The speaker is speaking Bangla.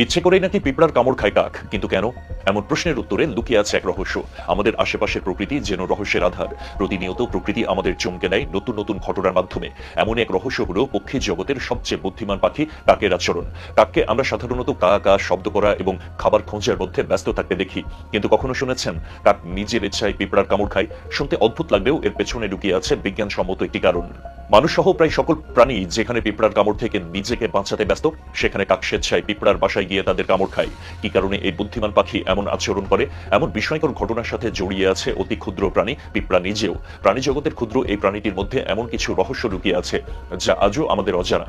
ইচ্ছে করেই নাকি পিঁপড়ার কামড় খায় কাক, কিন্তু কেন? এমন প্রশ্নের উত্তরে লুকিয়ে আছে এক রহস্য। আমাদের আশেপাশের প্রকৃতি যেন রহস্যের আধার। প্রতিনিয়ত প্রকৃতি আমাদের চমকে দেয় নতুন নতুন ঘটনার মাধ্যমে। এমন এক রহস্য হলো পক্ষী জগতের সবচেয়ে বুদ্ধিমান পাখি কাকের আচরণ। কাককে আমরা সাধারণত কা কা শব্দ করা এবং খাবার খোঁজার মধ্যে ব্যস্ত থাকতে দেখি, কিন্তু কখনো শুনেছেন কাক নিজের ইচ্ছায় পিঁপড়ার কামড় খায়? শুনতে অদ্ভুত লাগলেও এর পেছনে লুকিয়ে আছে বিজ্ঞানসম্মত একটি কারণ। মানুষসহ প্রায় সকল প্রাণী যেখানে পিঁপড়ার কামড় থেকে নিজেকে বাঁচাতে ব্যস্ত, সেখানে কাক স্বেচ্ছায় পিঁপড়ার বাসায় গিয়ে তাদের কামড় খায়। কি কারণে এই বুদ্ধিমান পাখি এমন আচরণ করে? এমন বিস্ময়কর ঘটনার সাথে জড়িয়ে আছে অতি ক্ষুদ্র প্রাণী পিঁপড়া নিজেও। প্রাণী জগতের ক্ষুদ্র এই প্রাণীটির মধ্যে এমন কিছু রহস্য লুকিয়ে আছে যা আজও আমাদের অজানা।